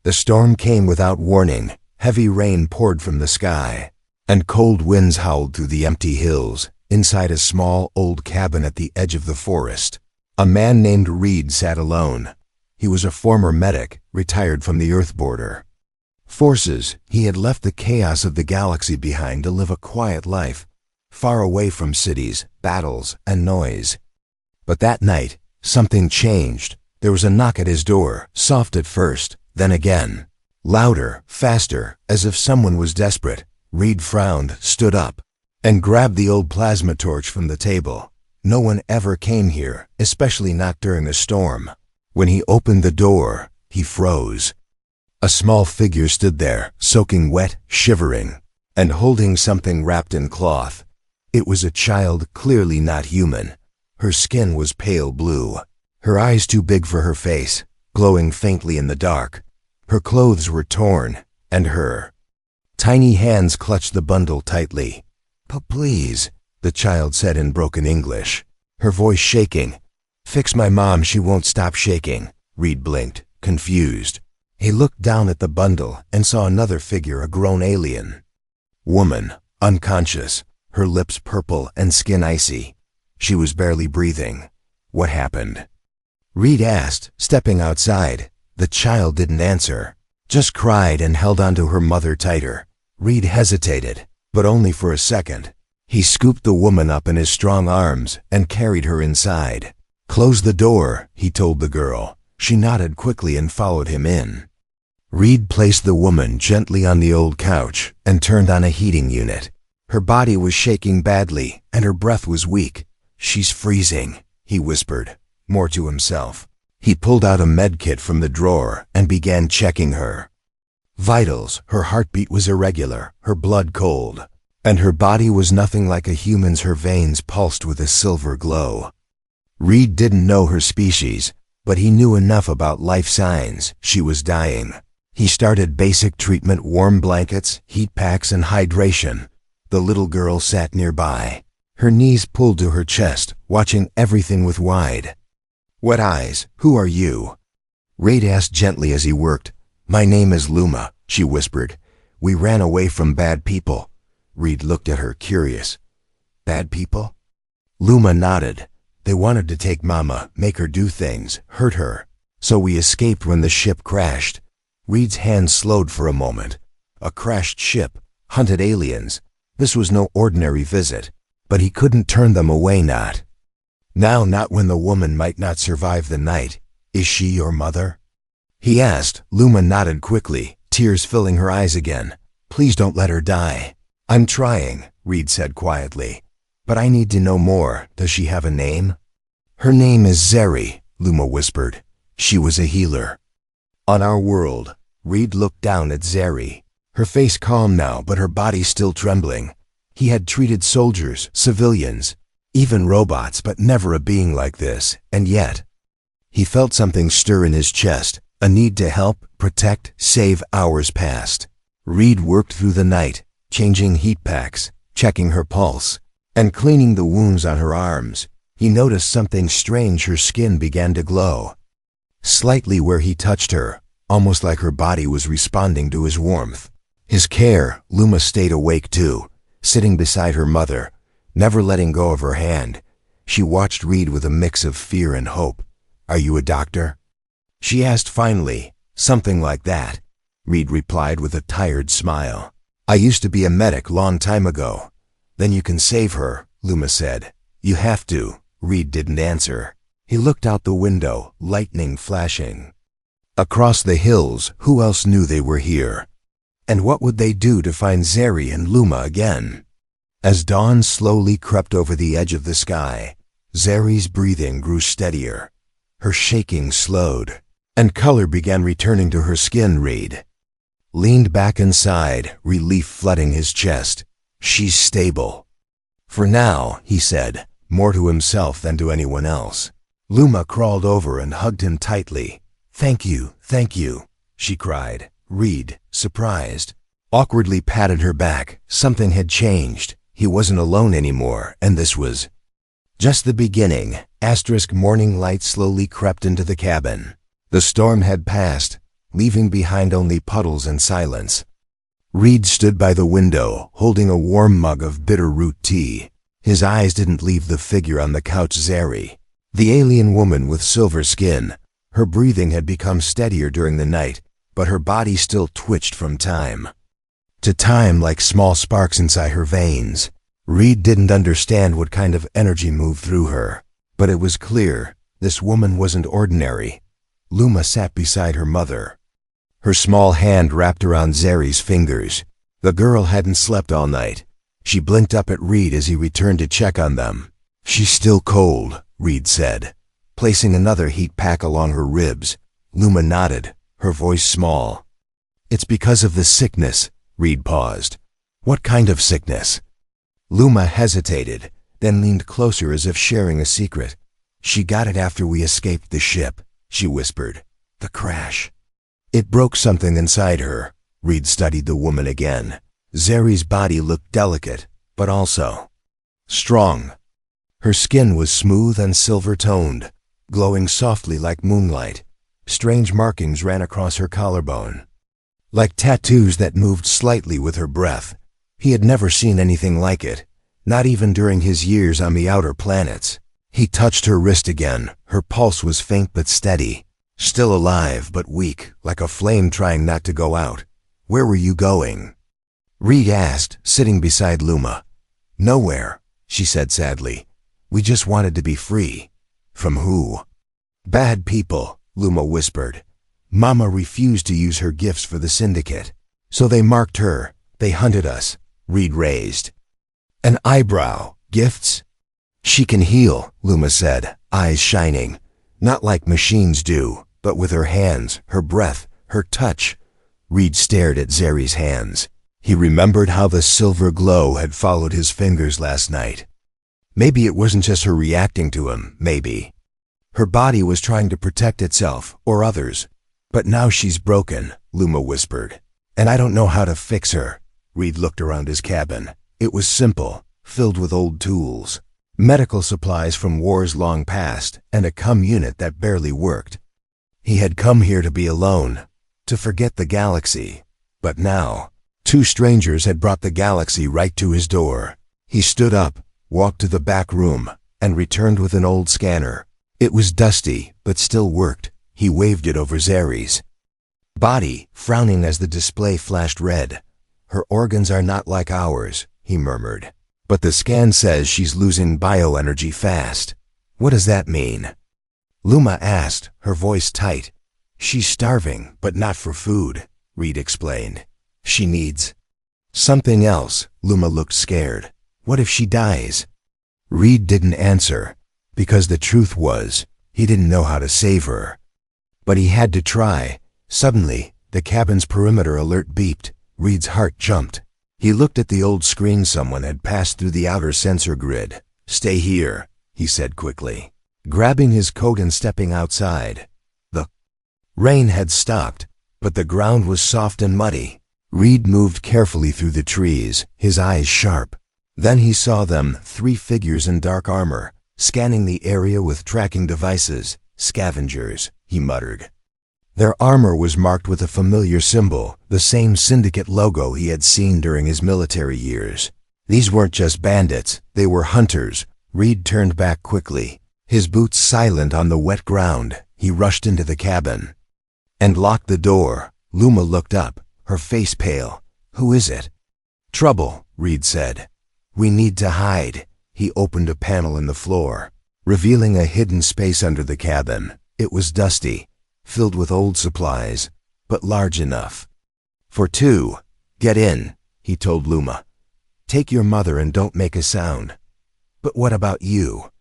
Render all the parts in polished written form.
The storm came without warning. Heavy rain poured from the sky, and cold winds howled through the empty hills. Inside a small, old cabin at the edge of the forest, a man named Reed sat alone. He was a former medic, retired from the Earth border forces. He had left the chaos of the galaxy behind to live a quiet life, far away from cities, battles, and noise. But that night, something changed. There was a knock at his door, soft at first, then again, louder, faster, as if someone was desperate. Reed frowned, stood up, and grabbed the old plasma torch from the table. No one ever came here, especially not during a storm. When he opened the door, he froze. A small figure stood there, soaking wet, shivering, and holding something wrapped in cloth. It was a child, clearly not human. Her skin was pale blue, her eyes too big for her face, glowing faintly in the dark. Her clothes were torn, and her tiny hands clutched the bundle tightly. Please," the child said in broken English, her voice shaking. "Fix my mom, she won't stop shaking." Reed blinked, confused. He looked down at the bundle and saw another figure, a grown alien woman, unconscious, her lips purple and skin icy. She was barely breathing. "What happened?" Reed asked, stepping outside. The child didn't answer, just cried and held onto her mother tighter. Reed hesitated, but only for a second. He scooped the woman up in his strong arms and carried her inside. "Close the door," he told the girl. She nodded quickly and followed him in. Reed placed the woman gently on the old couch and turned on a heating unit. Her body was shaking badly and her breath was weak. "She's freezing," he whispered, more to himself. He pulled out a med kit from the drawer and began checking her vitals. Her heartbeat was irregular, her blood cold, and her body was nothing like a human's. Her veins pulsed with a silver glow. Reed didn't know her species, but he knew enough about life signs. She was dying. He started basic treatment: warm blankets, heat packs, and hydration. The little girl sat nearby, her knees pulled to her chest, watching everything with wide, wet eyes. "Who are you?" Reed asked gently as he worked. "My name is Luma," she whispered. "We ran away from bad people." Reed looked at her, curious. "Bad people?" Luma nodded. "They wanted to take Mama, make her do things, hurt her. So we escaped when the ship crashed." Reed's hand slowed for a moment. A crashed ship, hunted aliens. This was no ordinary visit, but he couldn't turn them away, not not when the woman might not survive the night. "Is she your mother?" he asked. Luma nodded quickly, tears filling her eyes again. "Please don't let her die." "I'm trying," Reed said quietly. "But I need to know more. Does she have a name?" "Her name is Zeri," Luma whispered. "She was a healer on our world." Reed looked down at Zeri, her face calm now but her body still trembling. He had treated soldiers, civilians, even robots, but never a being like this, and yet he felt something stir in his chest, a need to help, protect, save. Hours passed. Reed worked through the night, changing heat packs, checking her pulse, and cleaning the wounds on her arms. He noticed something strange. Her skin began to glow slightly where he touched her, almost like her body was responding to his warmth. His care. Luma stayed awake too, sitting beside her mother, never letting go of her hand. She watched Reed with a mix of fear and hope. "Are you a doctor?" she asked finally. "Something like that," Reed replied with a tired smile. "I used to be a medic long time ago." "Then you can save her," Luma said. "You have to." Reed didn't answer. He looked out the window, lightning flashing across the hills. Who else knew they were here? And what would they do to find Zeri and Luma again? As dawn slowly crept over the edge of the sky, Zeri's breathing grew steadier. Her shaking slowed, and color began returning to her skin. Reed leaned back and sighed, relief flooding his chest. "She's stable for now," he said, more to himself than to anyone else. Luma crawled over and hugged him tightly. Thank you," she cried. Reed, surprised, awkwardly patted her back. Something had changed. He wasn't alone anymore, and this was just the beginning. Morning light slowly crept into the cabin. The storm had passed. leaving behind only puddles and silence. Reed stood by the window, holding a warm mug of bitter root tea. His eyes didn't leave the figure on the couch. Zeri, the alien woman with silver skin. Her breathing had become steadier during the night, but her body still twitched from time to time like small sparks inside her veins. Reed didn't understand what kind of energy moved through her, but it was clear this woman wasn't ordinary. Luma sat beside her mother, her small hand wrapped around Zeri's fingers. The girl hadn't slept all night. She blinked up at Reed as he returned to check on them. "She's still cold," Reed said, placing another heat pack along her ribs. Luma nodded, her voice small. "It's because of the sickness." Reed paused. "What kind of sickness?" Luma hesitated, then leaned closer as if sharing a secret. "She got it after we escaped the ship," she whispered. "The crash. It broke something inside her." Reed studied the woman again. Zeri's body looked delicate, but also strong. Her skin was smooth and silver-toned, glowing softly like moonlight. Strange markings ran across her collarbone, like tattoos that moved slightly with her breath. He had never seen anything like it, not even during his years on the outer planets. He touched her wrist again. Her pulse was faint but steady, still alive but weak, like a flame trying not to go out. "Where were you going?" Reed asked, sitting beside Luma. "Nowhere," she said sadly. "We just wanted to be free." "From who?" "Bad people," Luma whispered. "Mama refused to use her gifts for the syndicate, so they marked her. They hunted us." Reed raised an eyebrow. "Gifts?" "She can heal," Luma said, eyes shining. "Not like machines do, but with her hands, her breath, her touch." Reed stared at Zeri's hands. He remembered how the silver glow had followed his fingers last night. Maybe it wasn't just her reacting to him, maybe her body was trying to protect itself or others. "But now she's broken," Luma whispered. "And I don't know how to fix her." Reed looked around his cabin. It was simple, filled with old tools, medical supplies from wars long past, and a unit that barely worked. He had come here to be alone, to forget the galaxy. But now, two strangers had brought the galaxy right to his door. He stood up, walked to the back room, and returned with an old scanner. It was dusty, but still worked. He waved it over Zeri's body, frowning as the display flashed red. "Her organs are not like ours," he murmured. "But the scan says she's losing bioenergy fast." "What does that mean?" Luma asked, her voice tight. "She's starving, but not for food," Reed explained. "She needs something else." Luma looked scared. "What if she dies?" Reed didn't answer, because the truth was, he didn't know how to save her. But he had to try. Suddenly, the cabin's perimeter alert beeped. Reed's heart jumped. He looked at the old screen. Someone had passed through the outer sensor grid. "Stay here," he said quickly, grabbing his coat and stepping outside. The rain had stopped, but the ground was soft and muddy. Reed moved carefully through the trees, his eyes sharp. Then he saw them, 3 figures in dark armor, scanning the area with tracking devices. "Scavengers," he muttered. Their armor was marked with a familiar symbol, the same syndicate logo he had seen during his military years. These weren't just bandits, they were hunters. Reed turned back quickly, his boots silent on the wet ground. He rushed into the cabin and locked the door. Luma looked up, her face pale. "Who is it?" "Trouble," Reed said. "We need to hide." He opened a panel in the floor, revealing a hidden space under the cabin. It was dusty, filled with old supplies, but large enough for 2. "Get in," he told Luma. "Take your mother and don't make a sound." "But what about you?"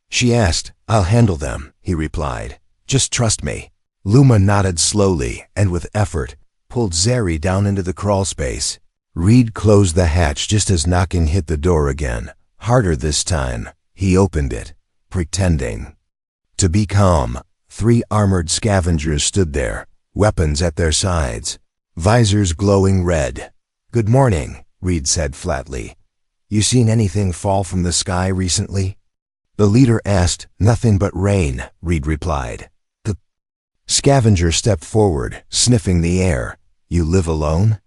she asked. "I'll handle them," he replied. "Just trust me." Luma nodded slowly and with effort, pulled Zeri down into the crawl space. Reed closed the hatch just as knocking hit the door again. Harder this time. He opened it, pretending to be calm. 3 armored scavengers stood there, weapons at their sides, visors glowing red. "Good morning," Reed said flatly. "You seen anything fall from the sky recently?" The leader asked. "Nothing but rain," Reed replied. "The Scavenger stepped forward, sniffing the air. You live alone?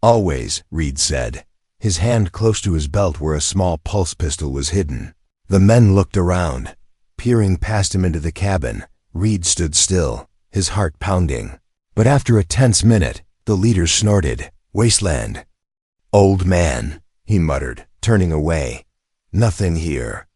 Always, Reed said, his hand close to his belt where a small pulse pistol was hidden. The men looked around. Peering past him into the cabin, Reed stood still, his heart pounding. But after a tense minute, the leader snorted, "Wasteland." "Old man," he muttered, turning away. "Nothing here."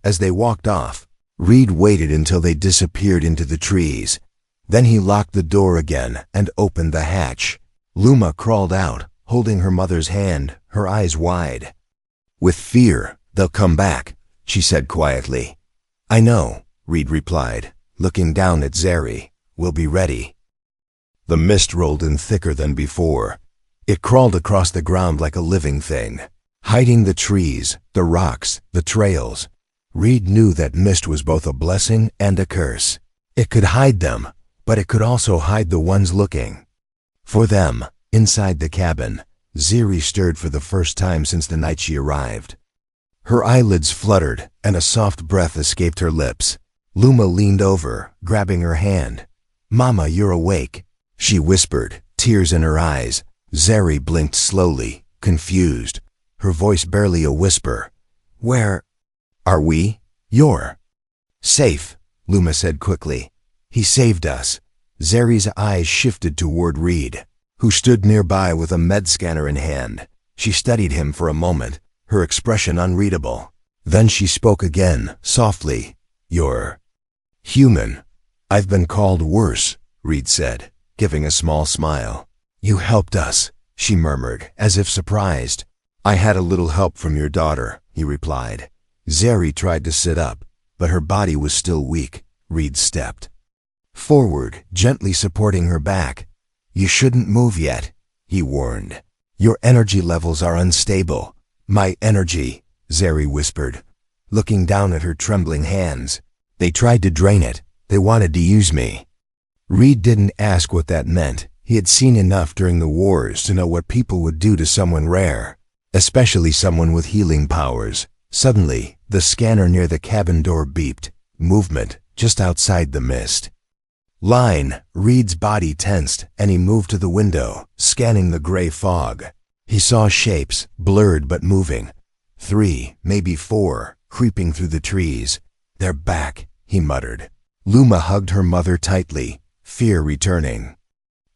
As they walked off, Reed waited until they disappeared into the trees. Then he locked the door again and opened the hatch. Luma crawled out, holding her mother's hand, her eyes wide. "With fear, they'll come back," she said quietly. "I know," Reed replied, looking down at Zeri. "We'll be ready." The mist rolled in thicker than before. It crawled across the ground like a living thing, hiding the trees, the rocks, the trails. Reed knew that mist was both a blessing and a curse. It could hide them, but it could also hide the ones looking. For them, inside the cabin, Zeri stirred for the first time since the night she arrived. Her eyelids fluttered, and a soft breath escaped her lips. Luma leaned over, grabbing her hand. "Mama, you're awake," she whispered, tears in her eyes. Zeri blinked slowly, confused, her voice barely a whisper. "Where are we?" "You're safe," Luma said quickly. "He saved us." Zeri's eyes shifted toward Reed, who stood nearby with a med scanner in hand. She studied him for a moment, her expression unreadable. Then she spoke again, softly. "You're human." "I've been called worse," Reed said, giving a small smile. "You helped us," she murmured, as if surprised. "I had a little help from your daughter," he replied. Zeri tried to sit up, but her body was still weak. Reed stepped forward, gently supporting her back. "You shouldn't move yet," he warned. "Your energy levels are unstable." "My energy," Zeri whispered, looking down at her trembling hands. "They tried to drain it. They wanted to use me." Reed didn't ask what that meant. He had seen enough during the wars to know what people would do to someone rare, especially someone with healing powers. Suddenly, the scanner near the cabin door beeped. Movement, just outside the mist. "Line!" Reed's body tensed, and he moved to the window, scanning the gray fog. He saw shapes, blurred but moving. 3, maybe 4, creeping through the trees. "They're back," he muttered. Luma hugged her mother tightly, fear returning.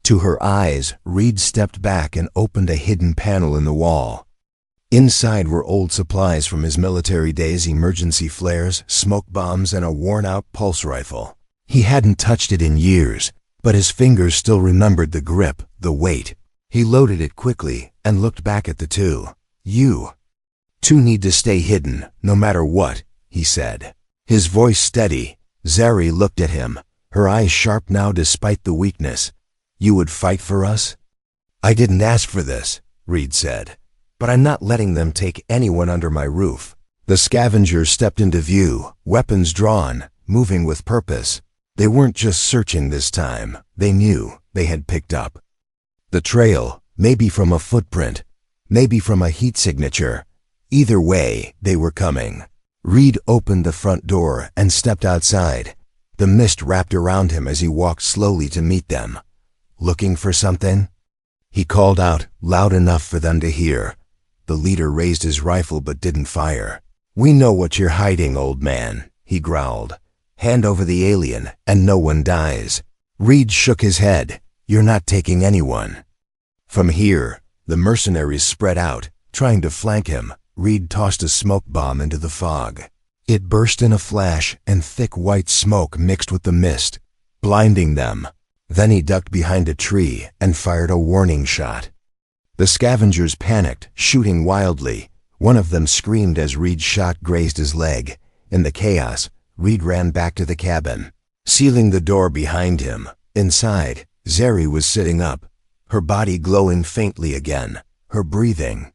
To her eyes, Reed stepped back and opened a hidden panel in the wall. Inside were old supplies from his military days: emergency flares, smoke bombs, and a worn-out pulse rifle. He hadn't touched it in years, but his fingers still remembered the grip, the weight. He loaded it quickly and looked back at the two. "You two need to stay hidden, no matter what," he said, his voice steady. Zeri looked at him, her eyes sharp now despite the weakness. "You would fight for us?" "I didn't ask for this," Reed said, "but I'm not letting them take anyone under my roof." The scavengers stepped into view, weapons drawn, moving with purpose. They weren't just searching this time. They knew they had picked up the trail, maybe from a footprint, maybe from a heat signature. Either way, they were coming. Reed opened the front door and stepped outside. The mist wrapped around him as he walked slowly to meet them. "Looking for something?" he called out, loud enough for them to hear. The leader raised his rifle but didn't fire. "We know what you're hiding, old man," he growled. "Hand over the alien, and no one dies." Reed shook his head. "You're not taking anyone." From here, the mercenaries spread out, trying to flank him. Reed tossed a smoke bomb into the fog. It burst in a flash, and thick white smoke mixed with the mist, blinding them. Then he ducked behind a tree and fired a warning shot. The scavengers panicked, shooting wildly. One of them screamed as Reed's shot grazed his leg. In the chaos, Reed ran back to the cabin, sealing the door behind him. Inside, Zeri was sitting up, her body glowing faintly again. Her breathing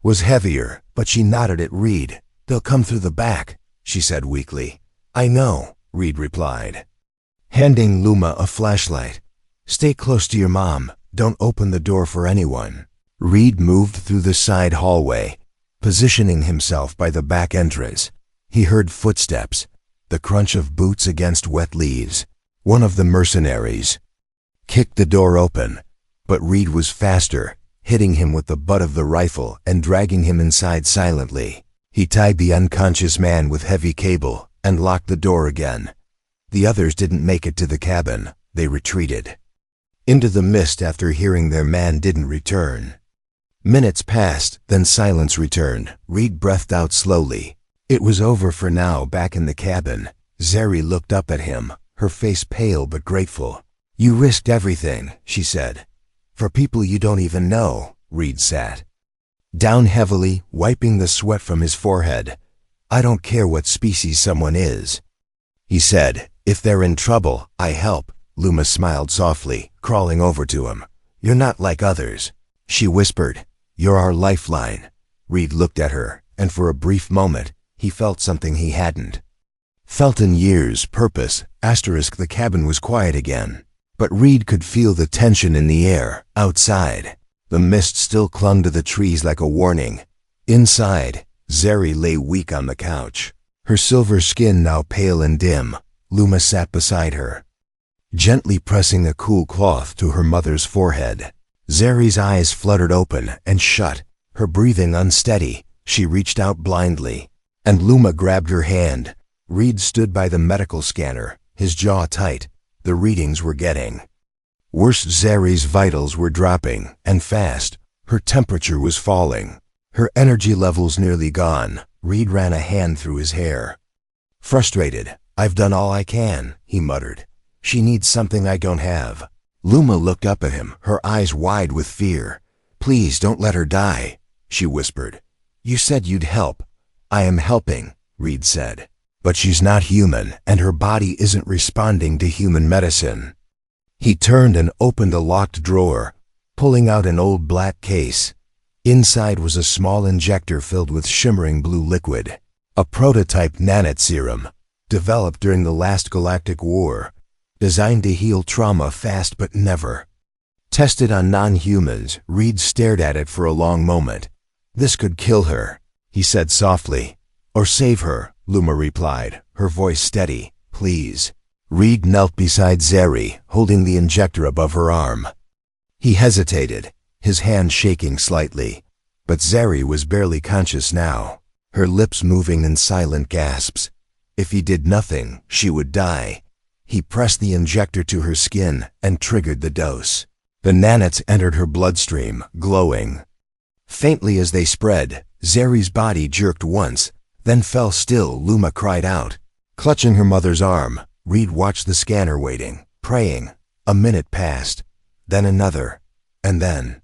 was heavier, but she nodded at Reed. "They'll come through the back," she said weakly. "I know," Reed replied, handing Luma a flashlight. "Stay close to your mom. Don't open the door for anyone." Reed moved through the side hallway, positioning himself by the back entrance. He heard footsteps, the crunch of boots against wet leaves. One of the mercenaries kicked the door open, but Reed was faster, hitting him with the butt of the rifle and dragging him inside silently. He tied the unconscious man with heavy cable and locked the door again. The others didn't make it to the cabin. They retreated into the mist after hearing their man didn't return. Minutes passed, then silence returned. Reed breathed out slowly. It was over for now. Back in the cabin, Zeri looked up at him, her face pale but grateful. "You risked everything," she said. "For people you don't even know." Reed sat down heavily, wiping the sweat from his forehead. "I don't care what species someone is," he said. "If they're in trouble, I help." Luma smiled softly, crawling over to him. "You're not like others," she whispered. "You're our lifeline." Reed looked at her, and for a brief moment, he felt something he hadn't felt in years. Purpose. The cabin was quiet again, but Reed could feel the tension in the air. Outside, the mist still clung to the trees like a warning. Inside, Zeri lay weak on the couch, her silver skin now pale and dim. Luma sat beside her, gently pressing a cool cloth to her mother's forehead. Zeri's eyes fluttered open and shut, her breathing unsteady. She reached out blindly, and Luma grabbed her hand. Reed stood by the medical scanner, his jaw tight. The readings were getting worse. Zeri's vitals were dropping, and fast. Her temperature was falling, her energy levels nearly gone. Reed ran a hand through his hair. Frustrated, "I've done all I can," he muttered. "She needs something I don't have." Luma looked up at him, her eyes wide with fear. "Please don't let her die," she whispered. "You said you'd help." "I am helping," Reed said. "But she's not human, and her body isn't responding to human medicine." He turned and opened a locked drawer, pulling out an old black case. Inside was a small injector filled with shimmering blue liquid, a prototype nanite serum, developed during the last galactic war, designed to heal trauma fast but never tested on non-humans. Reed stared at it for a long moment. "This could kill her," he said softly. "Or save her," Luma replied, her voice steady. "Please." Reed knelt beside Zeri, holding the injector above her arm. He hesitated, his hand shaking slightly. But Zeri was barely conscious now, her lips moving in silent gasps. If he did nothing, she would die. He pressed the injector to her skin and triggered the dose. The nanites entered her bloodstream, glowing faintly as they spread. Zeri's body jerked once, then fell still. Luma cried out, clutching her mother's arm. Reed watched the scanner, waiting, praying. A minute passed, then another, and then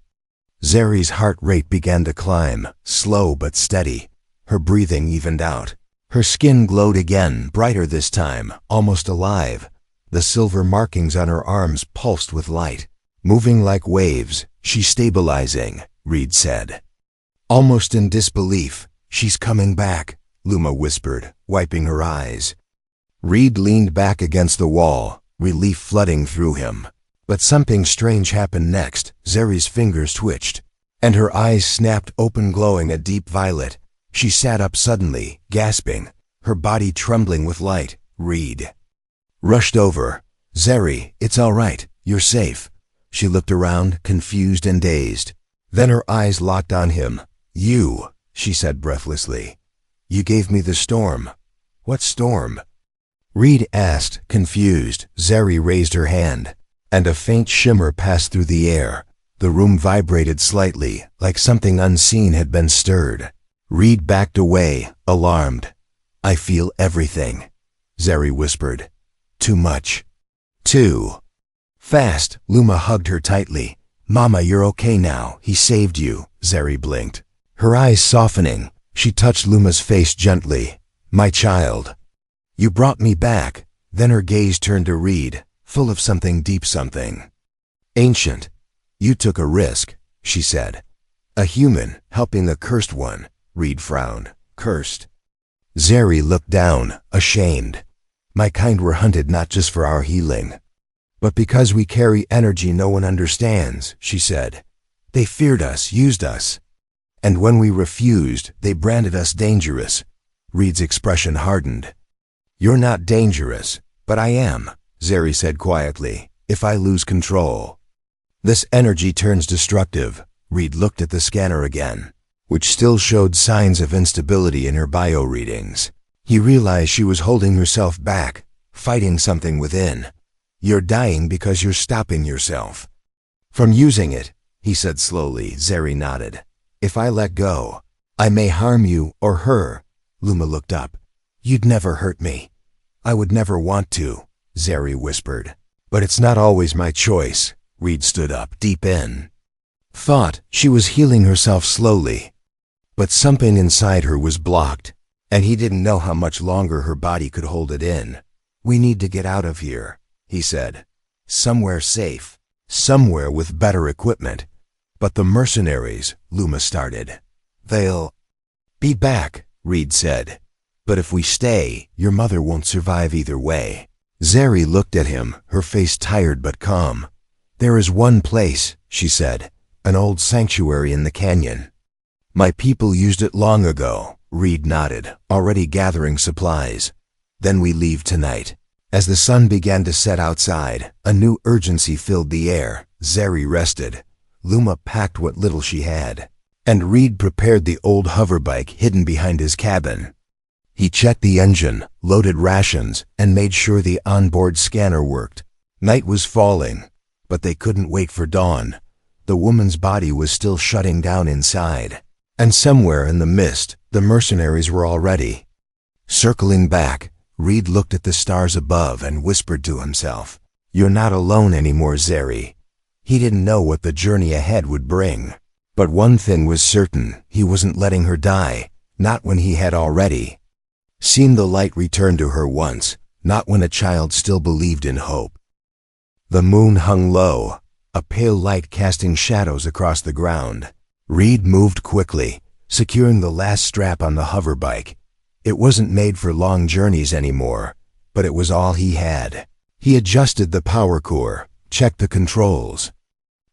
Zeri's heart rate began to climb, slow but steady. Her breathing evened out. Her skin glowed again, brighter this time, almost alive. The silver markings on her arms pulsed with light, moving like waves. "She's stabilizing," Reed said, almost in disbelief. "She's coming back," Luma whispered, wiping her eyes. Reed leaned back against the wall, relief flooding through him. But something strange happened next. Zeri's fingers twitched, and her eyes snapped open, glowing a deep violet. She sat up suddenly, gasping, her body trembling with light. Reed rushed over. "Zeri, it's all right. You're safe." She looked around, confused and dazed. Then her eyes locked on him. "You," she said breathlessly. "You gave me the storm." "What storm?" Reed asked, confused. Zeri raised her hand, and a faint shimmer passed through the air. The room vibrated slightly, like something unseen had been stirred. Reed backed away, alarmed. "I feel everything," Zeri whispered. "Too much. Too fast." Luma hugged her tightly. "Mama, you're okay now. He saved you." Zeri blinked, her eyes softening. She touched Luma's face gently. "My child, you brought me back." Then her gaze turned to Reed, full of something deep, something ancient. "You took a risk," she said. "A human helping a cursed one." Reed frowned. "Cursed?" Zeri looked down, ashamed. "My kind were hunted not just for our healing, but because we carry energy no one understands," she said. "They feared us, used us, and when we refused, they branded us dangerous." Reed's expression hardened. "You're not dangerous, but I am," Zeri said quietly. If I lose control. This energy turns destructive. Reed looked at the scanner again, which still showed signs of instability in her bio readings. He realized she was holding herself back, fighting something within. You're dying because you're stopping yourself from using it, he said slowly. Zeri nodded. If I let go, I may harm you or her. Luma looked up. You'd never hurt me. I would never want to, Zeri whispered. But it's not always my choice. Reed stood up, deep in thought. She was healing herself slowly. But something inside her was blocked, and he didn't know how much longer her body could hold it in. We need to get out of here, he said. Somewhere safe. Somewhere with better equipment. But the mercenaries, Luma started. They'll be back, Reed said. But if we stay, your mother won't survive either way. Zeri looked at him, her face tired but calm. There is one place, she said, an old sanctuary in the canyon. My people used it long ago, Reed nodded, already gathering supplies. Then we leave tonight. As the sun began to set outside, a new urgency filled the air. Zeri rested. Luma packed what little she had, and Reed prepared the old hoverbike hidden behind his cabin. He checked the engine, loaded rations, and made sure the onboard scanner worked. Night was falling, but they couldn't wait for dawn. The woman's body was still shutting down inside, and somewhere in the mist, the mercenaries were already circling back. Reed looked at the stars above and whispered to himself, You're not alone anymore, Zeri. He didn't know what the journey ahead would bring. But one thing was certain, he wasn't letting her die, not when he had already seen the light return to her once, not when a child still believed in hope. The moon hung low, a pale light casting shadows across the ground. Reed moved quickly, securing the last strap on the hoverbike. It wasn't made for long journeys anymore, but it was all he had. He adjusted the power core, checked the controls,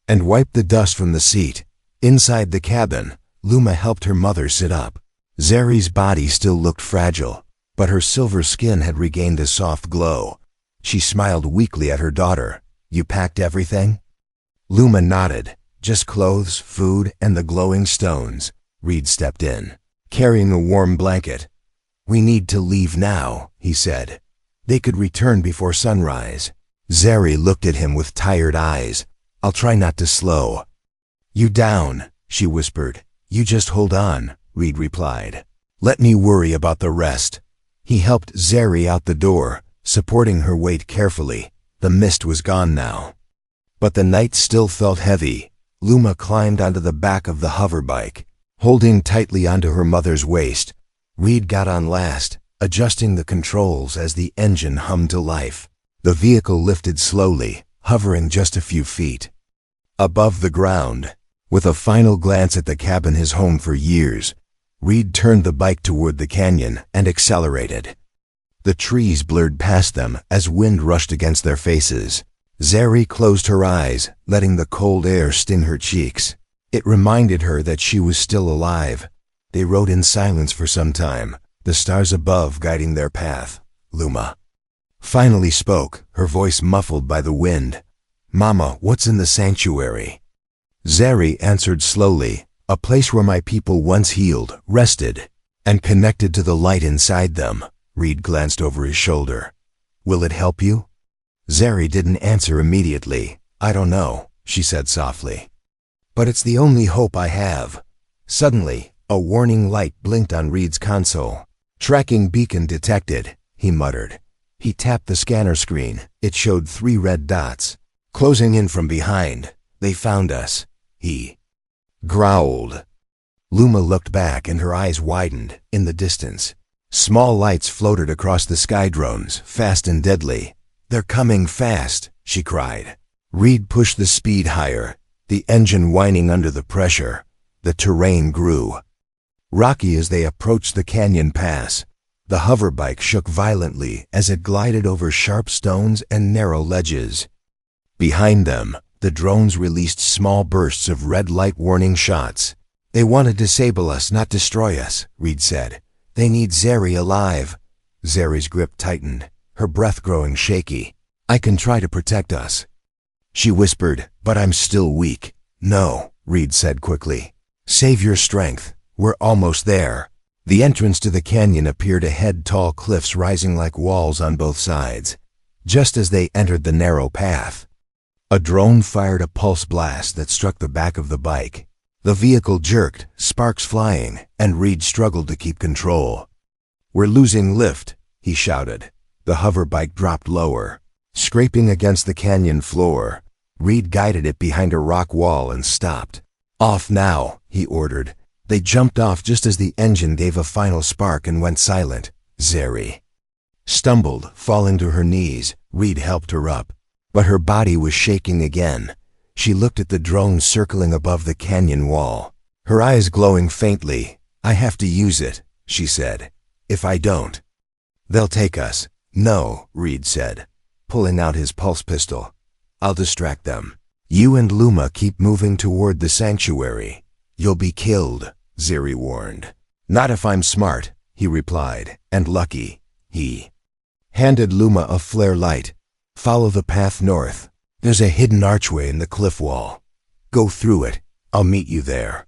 and wiped the dust from the seat. Inside the cabin, Luma helped her mother sit up. Zeri's body still looked fragile, but her silver skin had regained a soft glow. She smiled weakly at her daughter. You packed everything? Luma nodded. Just clothes, food, and the glowing stones. Reed stepped in, carrying a warm blanket. We need to leave now, he said. They could return before sunrise. Zeri looked at him with tired eyes. I'll try not to slow you down, she whispered. You just hold on, Reed replied. Let me worry about the rest. He helped Zeri out the door, supporting her weight carefully. The mist was gone now, but the night still felt heavy. Luma climbed onto the back of the hoverbike, holding tightly onto her mother's waist. Reed got on last, adjusting the controls as the engine hummed to life. The vehicle lifted slowly, hovering just a few feet above the ground. With a final glance at the cabin, his home for years, Reed turned the bike toward the canyon and accelerated. The trees blurred past them as wind rushed against their faces. Zeri closed her eyes, letting the cold air sting her cheeks. It reminded her that she was still alive. They rode in silence for some time, the stars above guiding their path. Luma finally spoke, her voice muffled by the wind. Mama, what's in the sanctuary? Zeri answered slowly, a place where my people once healed, rested, and connected to the light inside them. Reed glanced over his shoulder. Will it help you? Zeri didn't answer immediately. I don't know, she said softly. But it's the only hope I have. Suddenly, a warning light blinked on Reed's console. Tracking beacon detected, he muttered. He tapped the scanner screen. It showed 3 red dots, closing in from behind. They found us, he growled. Luma looked back and her eyes widened. In the distance, small lights floated across the sky drones, fast and deadly. They're coming fast, she cried. Reed pushed the speed higher, the engine whining under the pressure. The terrain grew rocky as they approached the canyon pass. The hoverbike shook violently as it glided over sharp stones and narrow ledges. Behind them, the drones released small bursts of red light warning shots. They want to disable us, not destroy us, Reed said. They need Zeri alive. Zeri's grip tightened, her breath growing shaky. I can try to protect us. She whispered, but I'm still weak. No, Reed said quickly. Save your strength. We're almost there. The entrance to the canyon appeared ahead, tall cliffs rising like walls on both sides. Just as they entered the narrow path, a drone fired a pulse blast that struck the back of the bike. The vehicle jerked, sparks flying, and Reed struggled to keep control. We're losing lift, he shouted. The hover bike dropped lower, scraping against the canyon floor. Reed guided it behind a rock wall and stopped. Off now, he ordered. They jumped off just as the engine gave a final spark and went silent. Zeri stumbled, falling to her knees. Reed helped her up, but her body was shaking again. She looked at the drone circling above the canyon wall, her eyes glowing faintly. I have to use it, she said. If I don't, they'll take us. No, Reed said, pulling out his pulse pistol. I'll distract them. You and Luma keep moving toward the sanctuary. You'll be killed, Zeri warned. Not if I'm smart, he replied, and lucky. He handed Luma a flare light. Follow the path north. There's a hidden archway in the cliff wall. Go through it. I'll meet you there.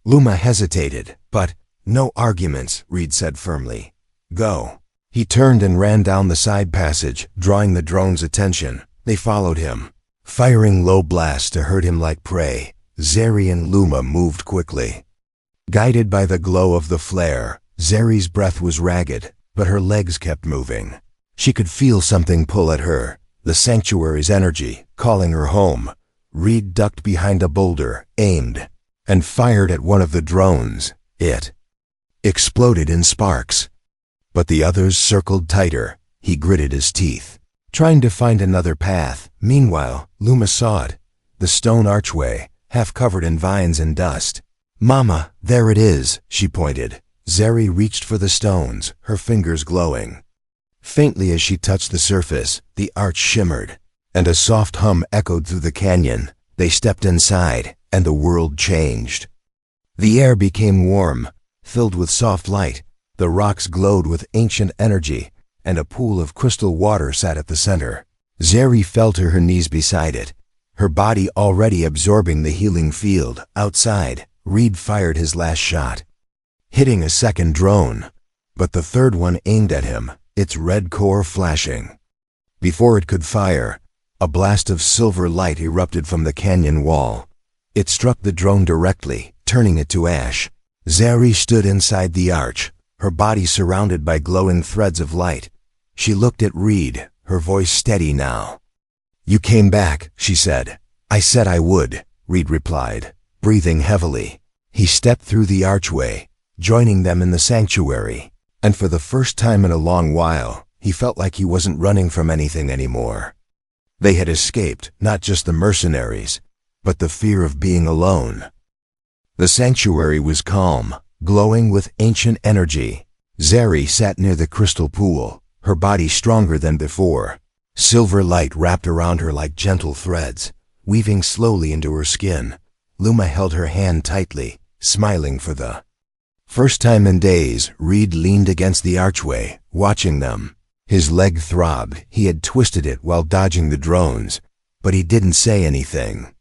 Luma hesitated, but no arguments, Reed said firmly. Go. He turned and ran down the side passage, drawing the drone's attention. They followed him, firing low blasts to herd him like prey. Zeri and Luma moved quickly. Guided by the glow of the flare, Zeri's breath was ragged, but her legs kept moving. She could feel something pull at her, the sanctuary's energy, calling her home. Reed ducked behind a boulder, aimed, and fired at one of the drones. It exploded in sparks. But the others circled tighter. He gritted his teeth, trying to find another path. Meanwhile, Luma saw it, the stone archway, half covered in vines and dust. Mama, there it is, she pointed. Zeri reached for the stones, her fingers glowing. Faintly as she touched the surface, the arch shimmered, and a soft hum echoed through the canyon. They stepped inside, and the world changed. The air became warm, filled with soft light. The rocks glowed with ancient energy, and a pool of crystal water sat at the center. Zeri fell to her knees beside it, her body already absorbing the healing field. Outside, Reed fired his last shot, hitting a second drone, but the third one aimed at him, its red core flashing. Before it could fire, a blast of silver light erupted from the canyon wall. It struck the drone directly, turning it to ash. Zeri stood inside the arch, her body surrounded by glowing threads of light. She looked at Reed, her voice steady now. You came back, she said. I said I would, Reed replied, breathing heavily. He stepped through the archway, joining them in the sanctuary, and for the first time in a long while, he felt like he wasn't running from anything anymore. They had escaped, not just the mercenaries, but the fear of being alone. The sanctuary was calm, glowing with ancient energy. Zeri sat near the crystal pool, her body stronger than before. Silver light wrapped around her like gentle threads, weaving slowly into her skin. Luma held her hand tightly, smiling for the first time in days. Reed leaned against the archway, watching them. His leg throbbed. He had twisted it while dodging the drones, but he didn't say anything.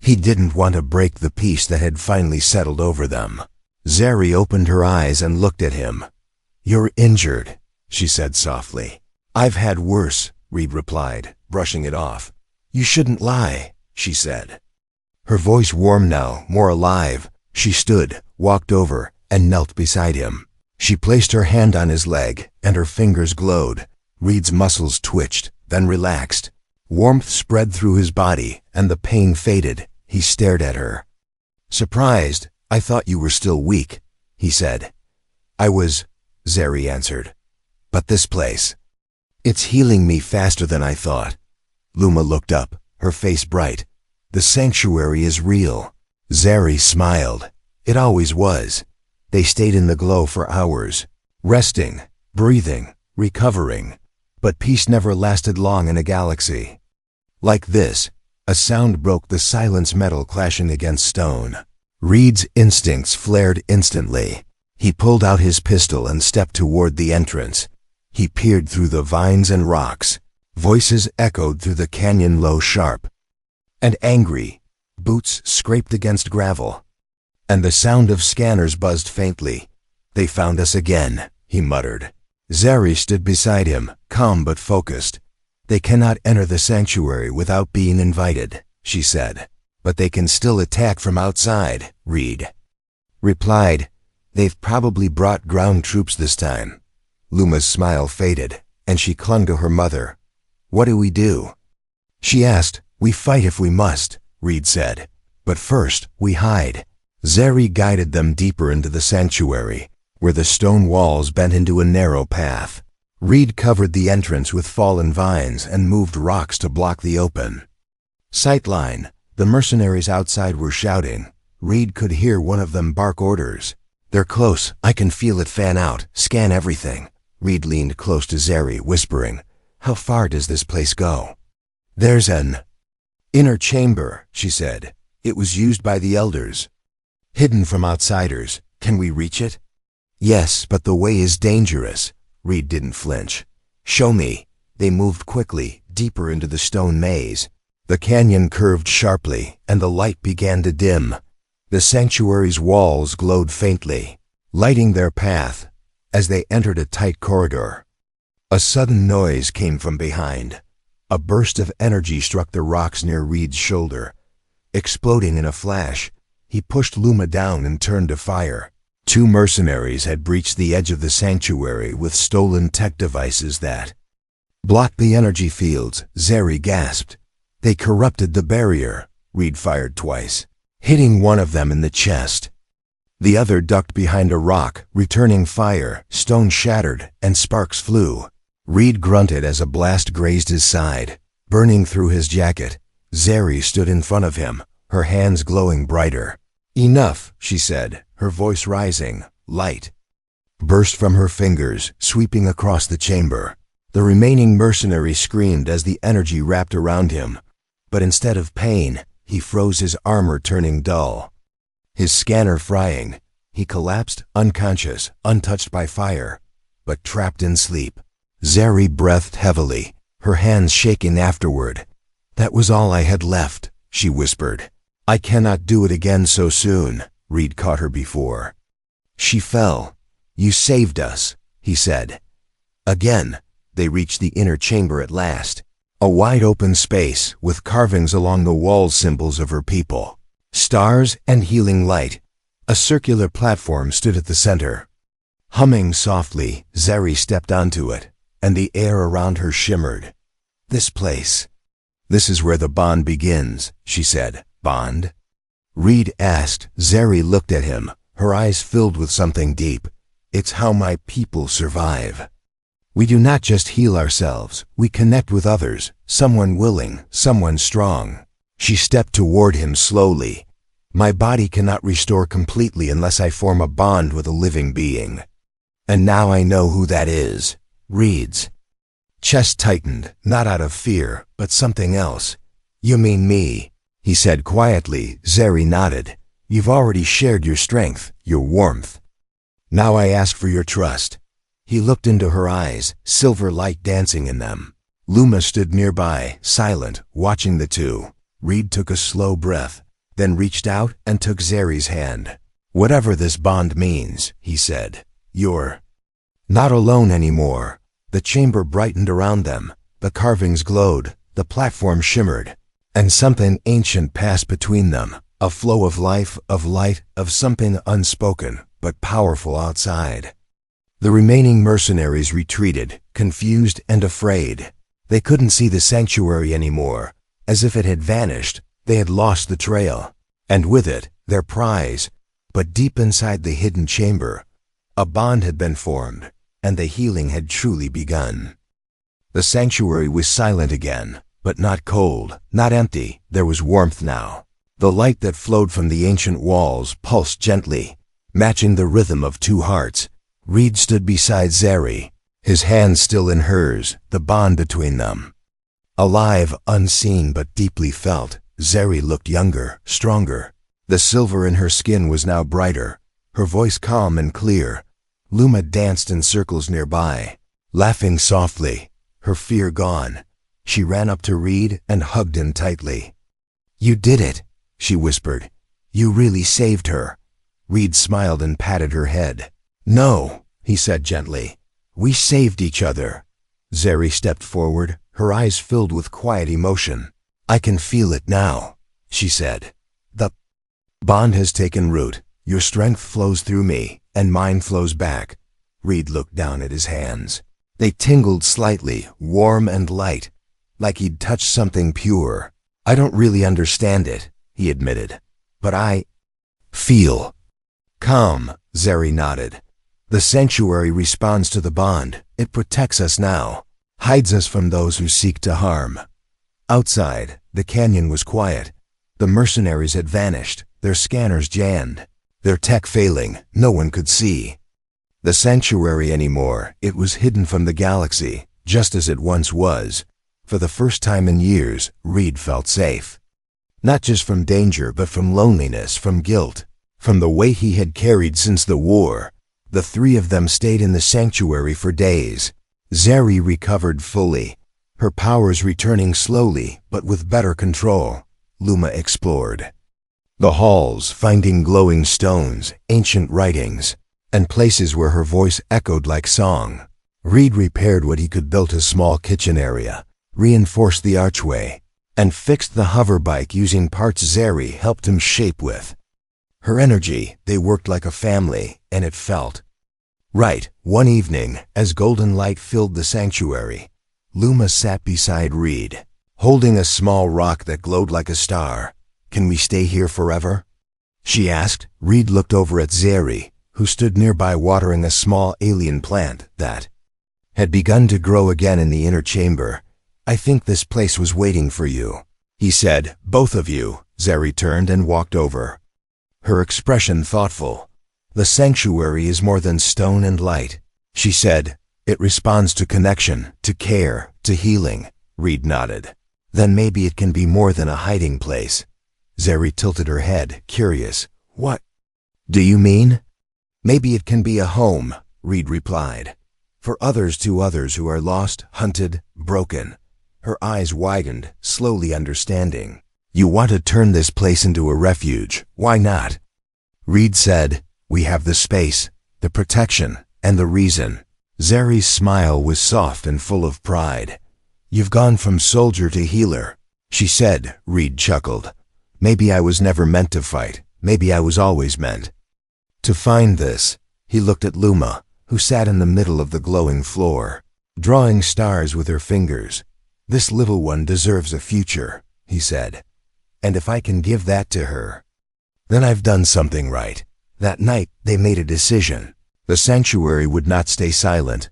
He didn't want to break the peace that had finally settled over them. Zeri opened her eyes and looked at him. You're injured, she said softly. I've had worse, Reed replied, brushing it off. You shouldn't lie, she said. Her voice warm now, more alive. She stood, walked over, and knelt beside him. She placed her hand on his leg, and her fingers glowed. Reed's muscles twitched, then relaxed. Warmth spread through his body, and the pain faded. He stared at her. Surprised, I thought you were still weak, he said. I was, Zeri answered. But this place, it's healing me faster than I thought. Luma looked up, her face bright. The sanctuary is real. Zeri smiled. It always was. They stayed in the glow for hours, resting, breathing, recovering. But peace never lasted long in a galaxy. Like this, a sound broke the silence, metal clashing against stone. Reed's instincts flared instantly. He pulled out his pistol and stepped toward the entrance. He peered through the vines and rocks. Voices echoed through the canyon, low, sharp, and angry. Boots scraped against gravel, and the sound of scanners buzzed faintly. "They found us again," he muttered. Zeri stood beside him, calm but focused. "They cannot enter the sanctuary without being invited," she said. "But they can still attack from outside," Reed replied. "They've probably brought ground troops this time." Luma's smile faded, and she clung to her mother. "What do we do?" she asked. "We fight if we must," Reed said. "But first, we hide." Zeri guided them deeper into the sanctuary, where the stone walls bent into a narrow path. Reed covered the entrance with fallen vines and moved rocks to block the open sightline. The mercenaries outside were shouting. Reed could hear one of them bark orders. "They're close. I can feel it fan out. Scan everything." Reed leaned close to Zeri, whispering, "How far does this place go?" "There's an inner chamber," she said. "It was used by the elders, hidden from outsiders. Can we reach it?" "Yes, but the way is dangerous." Reed didn't flinch. "Show me." They moved quickly, deeper into the stone maze. The canyon curved sharply, and the light began to dim. The sanctuary's walls glowed faintly, lighting their path as they entered a tight corridor. A sudden noise came from behind. A burst of energy struck the rocks near Reed's shoulder. Exploding in a flash, he pushed Luma down and turned to fire. 2 mercenaries had breached the edge of the sanctuary with stolen tech devices that blocked the energy fields. Zeri gasped. "They corrupted the barrier." Reed fired twice, hitting one of them in the chest. The other ducked behind a rock, returning fire. Stone shattered, and sparks flew. Reed grunted as a blast grazed his side, burning through his jacket. Zeri stood in front of him, her hands glowing brighter. "Enough," she said, her voice rising. Light burst from her fingers, sweeping across the chamber. The remaining mercenary screamed as the energy wrapped around him. But instead of pain, he froze, his armor turning dull, his scanner frying. He collapsed, unconscious, untouched by fire, but trapped in sleep. Zeri breathed heavily, her hands shaking afterward. "That was all I had left," she whispered. "I cannot do it again so soon." Reed caught her before she fell. "You saved us," he said. Again, they reached the inner chamber at last. A wide-open space with carvings along the walls, symbols of her people. Stars and healing light. A circular platform stood at the center. Humming softly, Zeri stepped onto it, and the air around her shimmered. "This place. This is where the bond begins," she said. "Bond?" Reed asked. Zeri looked at him, her eyes filled with something deep. "It's how my people survive. We do not just heal ourselves, we connect with others, someone willing, someone strong." She stepped toward him slowly. "My body cannot restore completely unless I form a bond with a living being. And now I know who that is." Reed's chest tightened, not out of fear, but something else. "You mean me," he said quietly. Zeri nodded. "You've already shared your strength, your warmth. Now I ask for your trust." He looked into her eyes, silver light dancing in them. Luma stood nearby, silent, watching the two. Reed took a slow breath, then reached out and took Zeri's hand. "Whatever this bond means," he said, "you're not alone anymore." The chamber brightened around them. The carvings glowed, the platform shimmered, and something ancient passed between them. A flow of life, of light, of something unspoken, but powerful outside. The remaining mercenaries retreated, confused and afraid. They couldn't see the sanctuary anymore. As if it had vanished, they had lost the trail. And with it, their prize. But deep inside the hidden chamber, a bond had been formed, and the healing had truly begun. The sanctuary was silent again, but not cold, not empty. There was warmth now. The light that flowed from the ancient walls pulsed gently, matching the rhythm of 2 hearts. Reed stood beside Zeri, his hand still in hers, the bond between them alive, unseen but deeply felt. Zeri looked younger, stronger. The silver in her skin was now brighter, her voice calm and clear. Luma danced in circles nearby, laughing softly, her fear gone. She ran up to Reed and hugged him tightly. "You did it," she whispered. "You really saved her." Reed smiled and patted her head. "No," he said gently. "We saved each other." Zeri stepped forward, her eyes filled with quiet emotion. "I can feel it now," she said. "The bond has taken root. Your strength flows through me, and mine flows back." Reed looked down at his hands. They tingled slightly, warm and light, like he'd touched something pure. "I don't really understand it," he admitted, "but I feel calm." Zeri nodded. "The sanctuary responds to the bond. It protects us now, hides us from those who seek to harm." Outside, the canyon was quiet. The mercenaries had vanished, their scanners jammed, their tech failing. No one could see the sanctuary anymore. It was hidden from the galaxy, just as it once was. For the first time in years, Reed felt safe. Not just from danger, but from loneliness, from guilt, from the weight he had carried since the war. The three of them stayed in the sanctuary for days. Zeri recovered fully, her powers returning slowly, but with better control. Luma explored the halls, finding glowing stones, ancient writings, and places where her voice echoed like song. Reed repaired what he could, built a small kitchen area, reinforced the archway, and fixed the hover bike using parts Zeri helped him shape with her energy. They worked like a family, and it felt right. One evening, as golden light filled the sanctuary, Luma sat beside Reed, holding a small rock that glowed like a star. "Can we stay here forever?" she asked. Reed looked over at Zeri, who stood nearby watering a small alien plant that had begun to grow again in the inner chamber. "I think this place was waiting for you," he said. "Both of you." Zeri turned and walked over, her expression thoughtful. "The sanctuary is more than stone and light," she said. "It responds to connection, to care, to healing." Reed nodded. "Then maybe it can be more than a hiding place." Zeri tilted her head, curious. "What do you mean?" "Maybe it can be a home," Reed replied. "For others, to others who are lost, hunted, broken." Her eyes widened, slowly understanding. "You want to turn this place into a refuge. Why not?" Reed said, "We have the space, the protection, and the reason." Zeri's smile was soft and full of pride. "You've gone from soldier to healer," she said. Reed chuckled. "Maybe I was never meant to fight. Maybe I was always meant to find this." He looked at Luma, who sat in the middle of the glowing floor, drawing stars with her fingers. "This little one deserves a future," he said. "And if I can give that to her, then I've done something right." That night, they made a decision. The sanctuary would not stay silent.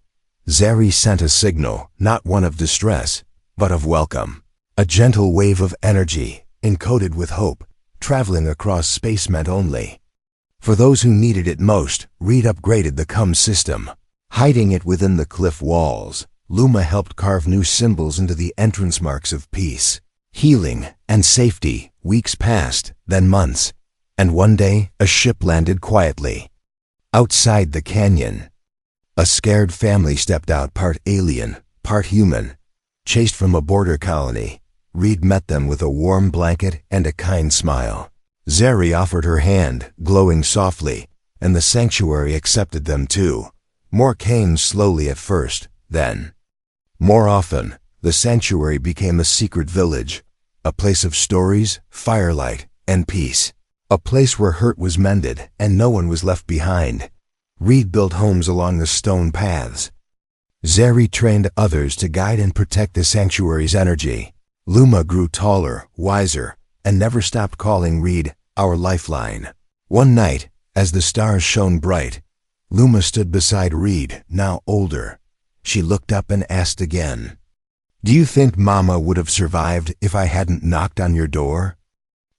Zeri sent a signal, not one of distress, but of welcome. A gentle wave of energy, encoded with hope, traveling across space meant only for those who needed it most. Reed upgraded the CUM system, hiding it within the cliff walls. Luma helped carve new symbols into the entrance marks of peace, healing, and safety. Weeks passed, then months, and one day a ship landed quietly outside the canyon. A scared family stepped out, part alien, part human, chased from a border colony. Reed met them with a warm blanket and a kind smile. Zeri offered her hand, glowing softly, and the sanctuary accepted them too. More came slowly at first, then more often. The sanctuary became a secret village, a place of stories, firelight, and peace. A place where hurt was mended and no one was left behind. Reed built homes along the stone paths. Zeri trained others to guide and protect the sanctuary's energy. Luma grew taller, wiser, and never stopped calling Reed our lifeline. One night, as the stars shone bright, Luma stood beside Reed, now older. She looked up and asked again, "Do you think Mama would have survived if I hadn't knocked on your door?"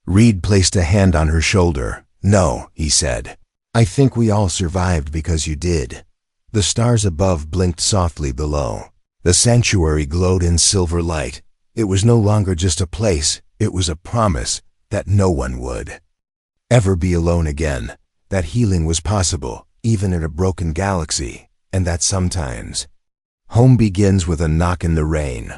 Reed placed a hand on her shoulder. "No," he said. "I think we all survived because you did." The stars above blinked softly below. The sanctuary glowed in silver light. It was no longer just a place, it was a promise that no one would ever be alone again, that healing was possible, even in a broken galaxy, and that sometimes home begins with a knock in the rain.